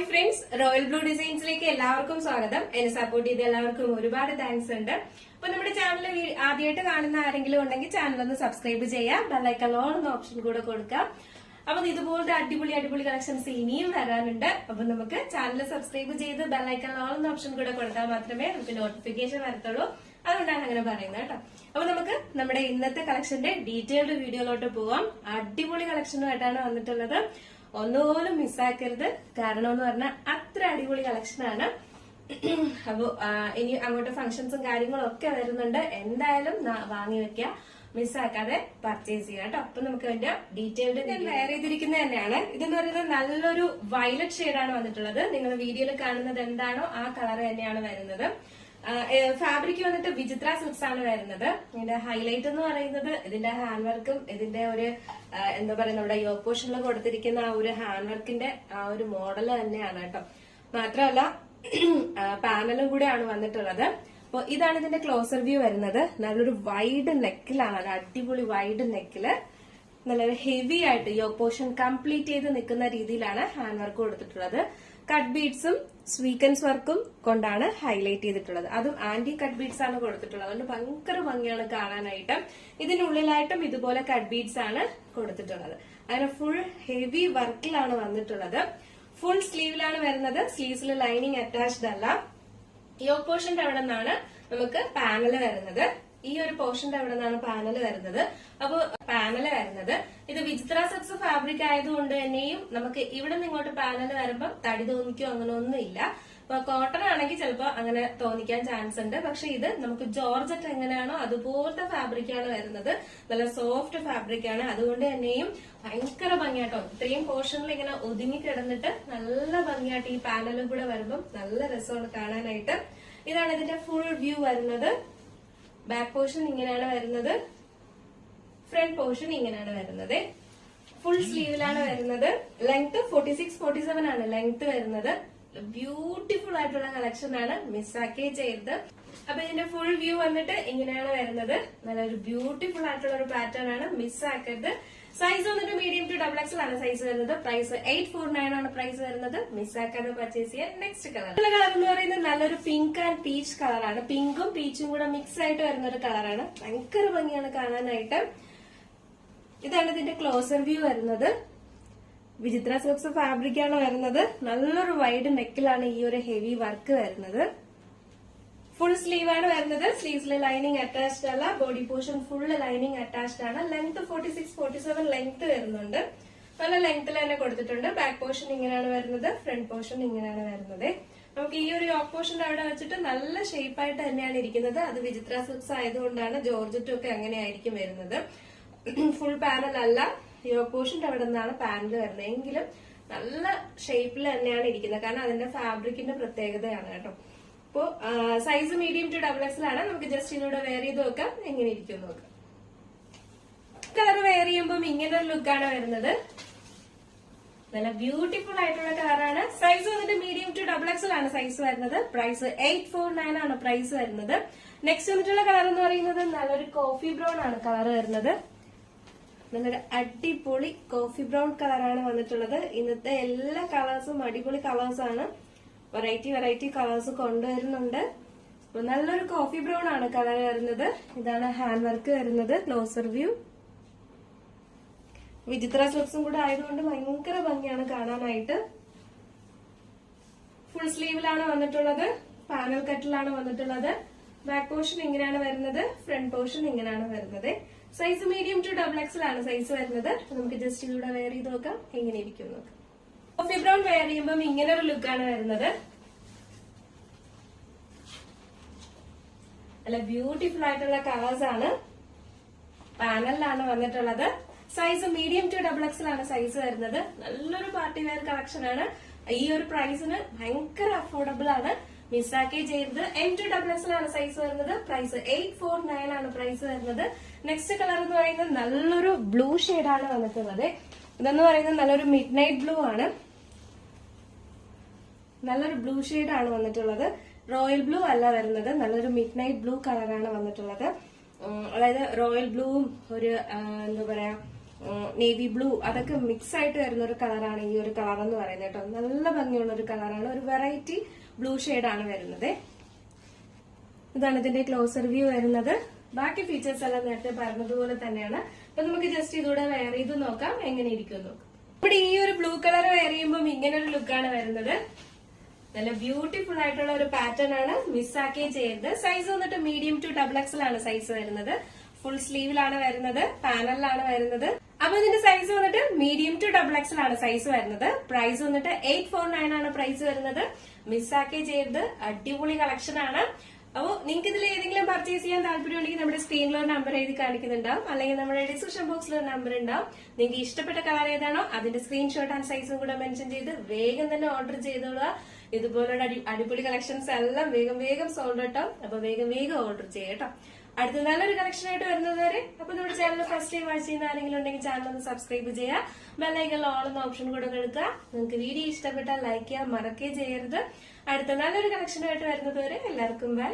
Hi friends, royal blue ഡിസൈൻസിലേക്ക് എല്ലാവർക്കും സ്വാഗതം. എന്നെ സപ്പോർട്ട് ചെയ്ത എല്ലാവർക്കും ഒരുപാട് താങ്ക്സ് ഉണ്ട്. അപ്പൊ നമ്മുടെ ചാനൽ ആദ്യമായിട്ട് കാണുന്ന ആരെങ്കിലും ഉണ്ടെങ്കിൽ ചാനൽ ഒന്ന് സബ്സ്ക്രൈബ് ചെയ്യാം, ബെല്ലൈക്കൺ ഓൺ എന്ന ഓപ്ഷൻ കൂടെ കൊടുക്കാം. അപ്പൊ ഇതുപോലത്തെ അടിപൊളി കളക്ഷൻസ് ഇനിയും വരാനുണ്ട്. അപ്പൊ നമുക്ക് ചാനൽ സബ്സ്ക്രൈബ് ചെയ്ത് ബെല്ലൈക്കൺ ഓൺ എന്ന ഓപ്ഷൻ കൂടെ കൊടുത്താൽ മാത്രമേ നമുക്ക് നോട്ടിഫിക്കേഷൻ വരത്തുള്ളൂ. അതുകൊണ്ടാണ് അങ്ങനെ പറയുന്നത് കേട്ടോ. അപ്പൊ നമുക്ക് നമ്മുടെ ഇന്നത്തെ കളക്ഷന്റെ ഡീറ്റെയിൽഡ് വീഡിയോയിലോട്ട് പോവാം. അടിപൊളി കളക്ഷനുമായിട്ടാണ് വന്നിട്ടുള്ളത്. ഒന്നുപോലും മിസ്സാക്കരുത്. കാരണം എന്ന് പറഞ്ഞാൽ അത്ര അടിപൊളി കളക്ഷനാണ്. അപ്പൊ ഇനി അങ്ങോട്ട് ഫംഗ്ഷൻസും കാര്യങ്ങളും ഒക്കെ വരുന്നുണ്ട്. എന്തായാലും വാങ്ങി വെക്കുക, മിസ്സാക്കാതെ പർച്ചേസ് ചെയ്യുക കേട്ടോ. അപ്പൊ നമുക്ക് അതിന്റെ ഡീറ്റെയിൽഡ് വെയർ ചെയ്തിരിക്കുന്നത് തന്നെയാണ്. ഇതെന്ന് പറയുന്നത് നല്ലൊരു വയലറ്റ് ഷെയ്ഡാണ് വന്നിട്ടുള്ളത്. നിങ്ങൾ വീഡിയോയിൽ കാണുന്നത് എന്താണോ ആ കളർ തന്നെയാണ് വരുന്നത്. ഫാബ്രിക് വന്നിട്ട് വിചിത്ര സിൽക്സ് ആണ് വരുന്നത്. ഇതിന്റെ ഹൈലൈറ്റ് എന്ന് പറയുന്നത് ഇതിന്റെ ഹാൻഡ് വർക്കും ഇതിന്റെ ഒരു എന്താ പറയുക നമ്മുടെ യോക്ക് പോർഷനിൽ കൊടുത്തിരിക്കുന്ന ആ ഒരു ഹാൻഡ് വർക്കിന്റെ ആ ഒരു മോഡൽ തന്നെയാണ് കേട്ടോ. മാത്രമല്ല പാനലും കൂടെയാണ് വന്നിട്ടുള്ളത്. അപ്പൊ ഇതാണ് ഇതിന്റെ ക്ലോസർ വ്യൂ വരുന്നത്. നല്ലൊരു വൈഡ് നെക്കിലാണ്, അത് അടിപൊളി വൈഡ് നെക്കില് നല്ലൊരു ഹെവി ആയിട്ട് യോക്ക് പോർഷൻ കംപ്ലീറ്റ് ചെയ്ത് നിൽക്കുന്ന രീതിയിലാണ് ഹാൻഡ് വർക്ക് കൊടുത്തിട്ടുള്ളത്. കട്ട് ബീഡ്സും സ്വീക്കൻസ് വർക്കും കൊണ്ടാണ് ഹൈലൈറ്റ് ചെയ്തിട്ടുള്ളത്. അതും ആന്റി കട്ട് ബീഡ്സ് ആണ് കൊടുത്തിട്ടുള്ളത്. അതുകൊണ്ട് ഭയങ്കര ഭംഗിയാണ് കാണാനായിട്ട്. ഇതിനുള്ളിലായിട്ടും ഇതുപോലെ കട്ട് ബീഡ്സ് ആണ് കൊടുത്തിട്ടുള്ളത്. അങ്ങനെ ഫുൾ ഹെവി വർക്കിലാണ് വന്നിട്ടുള്ളത്. ഫുൾ സ്ലീവിലാണ് വരുന്നത്. സ്ലീവ്സിൽ ലൈനിങ് അറ്റാച്ച്ഡ് അല്ല. യോക്ക് പോർഷന്റെ അവിടെ നിന്നാണ് നമുക്ക് പാനൽ വരുന്നത്. ഈ ഒരു പോർഷന്റെ അവിടെ നിന്നാണ് പാനൽ വരുന്നത്. അപ്പൊ പാനല് വരുന്നത് ഇത് വിചിത്ര സിൽക്സ് ഫാബ്രിക് ആയതുകൊണ്ട് തന്നെയും നമുക്ക് ഇവിടെ നിന്ന് ഇങ്ങോട്ട് പാനൽ വരുമ്പോൾ തടി തോന്നിക്കോ അങ്ങനെ ഒന്നും ഇല്ല. അപ്പൊ കോട്ടൺ ആണെങ്കിൽ ചിലപ്പോൾ അങ്ങനെ തോന്നിക്കാൻ ചാൻസ് ഉണ്ട്. പക്ഷെ ഇത് നമുക്ക് ജോർജറ്റ് എങ്ങനെയാണോ അതുപോലത്തെ ഫാബ്രിക് ആണ് വരുന്നത്. നല്ല സോഫ്റ്റ് ഫാബ്രിക് ആണ്. അതുകൊണ്ട് തന്നെയും ഭയങ്കര ഭംഗിയാട്ടോ. ഇത്രയും പോർഷനിൽ ഇങ്ങനെ ഒതുങ്ങി കിടന്നിട്ട് നല്ല ഭംഗിയായിട്ട് ഈ പാനലും കൂടെ വരുമ്പോൾ നല്ല രസമാണ് കാണാനായിട്ട്. ഇതാണ് ഇതിന്റെ ഫുൾ വ്യൂ വരുന്നത്. ബാക്ക് പോർഷൻ ഇങ്ങനെയാണ് വരുന്നത്. ഫ്രണ്ട് പോർഷൻ ഇങ്ങനെയാണ് വരുന്നത്. ഫുൾ സ്ലീവിലാണ് വരുന്നത്. ലെങ്ത് 46-47 ആണ് ലെങ്ത് വരുന്നത്. ബ്യൂട്ടിഫുൾ ആയിട്ടുള്ള കളക്ഷൻ ആണ്, മിസ്സാക്കേ ചെയ്തത്. അപ്പൊ ഇതിന്റെ ഫുൾ വ്യൂ വന്നിട്ട് ഇങ്ങനെയാണ് വരുന്നത്. നല്ലൊരു ബ്യൂട്ടിഫുൾ ആയിട്ടുള്ള ഒരു പാറ്റേൺ ആണ്, മിസ്സാക്കരുത്. സൈസ് വന്നിട്ട് മീഡിയം ടു XXL ആണ് സൈസ് വരുന്നത്. പ്രൈസ് 849 ആണ് പ്രൈസ് വരുന്നത്. മിസ്സാക്കാതെ പർച്ചേസ് ചെയ്യാൻ. നെക്സ്റ്റ് കളർ കളർ എന്ന് പറയുന്നത് നല്ലൊരു പിങ്ക് ആൻഡ് പീച്ച് കളറാണ്. പിങ്കും പീച്ചും കൂടെ മിക്സ് ആയിട്ട് വരുന്ന ഒരു കളറാണ്. ഭയങ്കര ഭംഗിയാണ് കാണാനായിട്ട്. ഇതാണ് ഇതിന്റെ ക്ലോസർ വ്യൂ വരുന്നത്. വിചിത്ര സിൽക്സ് ഫാബ്രിക് ആണ് വരുന്നത്. നല്ലൊരു വൈഡ് നെക്കിലാണ് ഈ ഒരു ഹെവി വർക്ക് വരുന്നത്. ഫുൾ സ്ലീവ് ആണ് വരുന്നത്. സ്ലീവ്സിലെ ലൈനിങ് അറ്റാച്ച്ഡ് അല്ല. Body portion full lining attached ആണ്. ലെങ്ത് 46-47 ലെങ്ത് വരുന്നുണ്ട്. നല്ല ലെങ്ത്തിൽ തന്നെ കൊടുത്തിട്ടുണ്ട്. ബാക്ക് പോർഷൻ ഇങ്ങനെയാണ് വരുന്നത്. ഫ്രണ്ട് പോർഷൻ ഇങ്ങനെയാണ് വരുന്നത്. നമുക്ക് ഈ ഒരു യോക്ക് പോർഷന്റെ അവിടെ വെച്ചിട്ട് നല്ല ഷേപ്പായിട്ട് തന്നെയാണ് ഇരിക്കുന്നത്. അത് വിചിത്ര സിൽക്സ് ആയതുകൊണ്ടാണ്. ജോർജറ്റും ഒക്കെ അങ്ങനെയായിരിക്കും വരുന്നത്. ഫുൾ പാനൽ അല്ല, യോക്ക് പോർഷന്റെ അവിടെ നിന്നാണ് പാനൽ വരുന്നത്. എങ്കിലും നല്ല ഷേപ്പിൽ തന്നെയാണ് ഇരിക്കുന്നത്. കാരണം അതിന്റെ ഫാബ്രിക്കിന്റെ പ്രത്യേകതയാണ് കേട്ടോ. അപ്പോ സൈസ് മീഡിയം ടു XXL ആണ്. നമുക്ക് ജസ്റ്റ് ഇതിലൂടെ വെയർ ചെയ്ത് നോക്കാം എങ്ങനെ ഇരിക്കും നോക്കാം. കളർ വെയർ ചെയ്യുമ്പോൾ ഇങ്ങനെ ഒരു ലുക്കാണ് വരുന്നത്. നല്ല ബ്യൂട്ടിഫുൾ ആയിട്ടുള്ള കളറാണ്. സൈസ് വന്നിട്ട് മീഡിയം ടു XXL ആണ് സൈസ് വരുന്നത്. പ്രൈസ് 849 ആണ് പ്രൈസ് വരുന്നത്. നെക്സ്റ്റ് വന്നിട്ടുള്ള കളർ എന്ന് പറയുന്നത് നല്ലൊരു കോഫി ബ്രൗൺ ആണ് കളർ വരുന്നത്. നല്ലൊരു അടിപൊളി കോഫി ബ്രൗൺ കളറാണ് വന്നിട്ടുള്ളത്. ഇന്നത്തെ എല്ലാ കളേഴ്സും അടിപൊളി കളേഴ്സ് ആണ്. വെറൈറ്റി കളേഴ്സ് കൊണ്ടുവരുന്നുണ്ട്. നല്ലൊരു കോഫി ബ്രൗൺ ആണ് കളർ വരുന്നത്. ഇതാണ് ഹാൻഡ് വർക്ക് വരുന്നത്. Closer view. വിചിത്ര സിൽക്സും കൂടെ ആയതുകൊണ്ട് ഭയങ്കര ഭംഗിയാണ് കാണാനായിട്ട്. ഫുൾ സ്ലീവിലാണ് വന്നിട്ടുള്ളത്. പാനൽ കട്ടിലാണ് വന്നിട്ടുള്ളത്. ബാക്ക് പോർഷൻ ഇങ്ങനെയാണ് വരുന്നത്. ഫ്രണ്ട് പോർഷൻ ഇങ്ങനെയാണ് വരുന്നത്. സൈസ് മീഡിയം ടു XXL ആണ് സൈസ് വരുന്നത്. നമുക്ക് ജസ്റ്റ് ഇതിലൂടെ വെയർ ചെയ്ത് നോക്കാം എങ്ങനെ ഇരിക്കും നോക്കാം. കോഫി ബ്രൗൺ വെയർ ചെയ്യുമ്പോൾ ഇങ്ങനെ ഒരു ലുക്കാണ് വരുന്നത്. നല്ല ബ്യൂട്ടിഫുൾ ആയിട്ടുള്ള കളേഴ്സ് ആണ്. പാനലിലാണ് വന്നിട്ടുള്ളത്. സൈസ് മീഡിയം ടു XXL ആണ് സൈസ് വരുന്നത്. നല്ലൊരു പാർട്ടി വെയർ കളക്ഷൻ ആണ്. ഈ ഒരു പ്രൈസിന് ഭയങ്കര അഫോർഡബിൾ ആണ്. മിസ്സാക്കേ ചെയ്തത്. M to XXL ആണ് സൈസ് വരുന്നത്. പ്രൈസ് 849 ആണ് പ്രൈസ് വരുന്നത്. നെക്സ്റ്റ് കളർ എന്ന് പറയുന്നത് നല്ലൊരു ബ്ലൂ ഷെയ്ഡാണ് വന്നിട്ടുള്ളത്. ഇതെന്ന് പറയുന്നത് നല്ലൊരു മിഡ് നൈറ്റ് ബ്ലൂ ആണ്. നല്ലൊരു ബ്ലൂ ഷെയ്ഡാണ് വന്നിട്ടുള്ളത്. റോയൽ ബ്ലൂ അല്ല വരുന്നത്. നല്ലൊരു മിഡ് നൈറ്റ് ബ്ലൂ കളറാണ് വന്നിട്ടുള്ളത്. അതായത് റോയൽ ബ്ലൂവും ഒരു എന്താ പറയാ നേവി ബ്ലൂ അതൊക്കെ മിക്സ് ആയിട്ട് വരുന്ന ഒരു കളറാണ് ഈ ഒരു കളർ എന്ന് പറയുന്നത് കേട്ടോ. നല്ല ഭംഗിയുള്ള ഒരു കളറാണ്. ഒരു വെറൈറ്റി ബ്ലൂ ആണ് വരുന്നത്. ഇതാണ് ഇതിന്റെ ക്ലോസർ വ്യൂ വരുന്നത്. ബാക്കി ഫീച്ചേഴ്സ് എല്ലാം നേരത്തെ പറഞ്ഞതുപോലെ തന്നെയാണ്. അപ്പൊ നമുക്ക് ജസ്റ്റ് ഇതൂടെ വെയർ ചെയ്ത് നോക്കാം എങ്ങനെ ഇരിക്കുന്നു. ഇവിടെ ഈ ഒരു ബ്ലൂ കളർ വെയർ ചെയ്യുമ്പോൾ ഇങ്ങനെ ഒരു ലുക്കാണ് വരുന്നത്. നല്ല ബ്യൂട്ടിഫുൾ ആയിട്ടുള്ള ഒരു പാറ്റേൺ ആണ്. മിസ്സാക്കേ ചെയ്യരുത്. സൈസ് വന്നിട്ട് മീഡിയം ടു XXL ആണ് സൈസ് വരുന്നത്. ഫുൾ സ്ലീവിലാണ് വരുന്നത്, പാനലിലാണ് വരുന്നത്. അപ്പൊ ഇതിന്റെ സൈസ് വന്നിട്ട് മീഡിയം ടു XXL ആണ് സൈസ് വരുന്നത്. പ്രൈസ് വന്നിട്ട് 849 ആണ് പ്രൈസ് വരുന്നത്. മിസ്സാക്കേ ചെയ്യരുത്. അടിപൊളി കളക്ഷൻ ആണ്. അപ്പോൾ നിങ്ങൾക്ക് ഇതിൽ ഏതെങ്കിലും പർച്ചേസ് ചെയ്യാൻ താല്പര്യമുണ്ടെങ്കിൽ നമ്മുടെ സ്ക്രീനിൽ ഒരു നമ്പർ എഴുതി കാണിക്കുന്നുണ്ടാവും, അല്ലെങ്കിൽ നമ്മുടെ ഡിസ്ക്രിപ്ഷൻ ബോക്സിൽ ഒരു നമ്പർ ഉണ്ടാവും. നിങ്ങൾക്ക് ഇഷ്ടപ്പെട്ട കളർ ഏതാണോ അതിന്റെ സ്ക്രീൻഷോട്ട് ആൻഡ് സൈസും കൂടെ മെൻഷൻ ചെയ്ത് വേഗം തന്നെ ഓർഡർ ചെയ്തോളുക. ഇതുപോലുള്ള അടിപൊളി കളക്ഷൻസ് എല്ലാം വേഗം വേഗം സോൾഡ് ഔട്ട് ആവും. അപ്പൊ വേഗം വേഗം ഓർഡർ ചെയ്യട്ടോ. അടുത്ത നല്ലൊരു കളക്ഷൻ ആയിട്ട് വരുന്നത് വരെ അപ്പൊ നമ്മുടെ ചാനൽ ഫസ്റ്റ് ടൈം വാച്ച് ചെയ്യുന്ന ആരെങ്കിലും ഉണ്ടെങ്കിൽ ചാനൽ ഒന്ന് സബ്സ്ക്രൈബ് ചെയ്യുക. ബെല്ലൈക്കണിൽ ഓൾ എന്ന ഓപ്ഷൻ കൂടെ കൊടുക്കുക. നിങ്ങൾക്ക് വീഡിയോ ഇഷ്ടപ്പെട്ടാൽ ലൈക്ക് ചെയ്യാൻ മറക്കുകയും ചെയ്യരുത്. അടുത്ത നല്ലൊരു കളക്ഷനായിട്ട് വരുന്നത് വരെ എല്ലാവർക്കും ബൈ.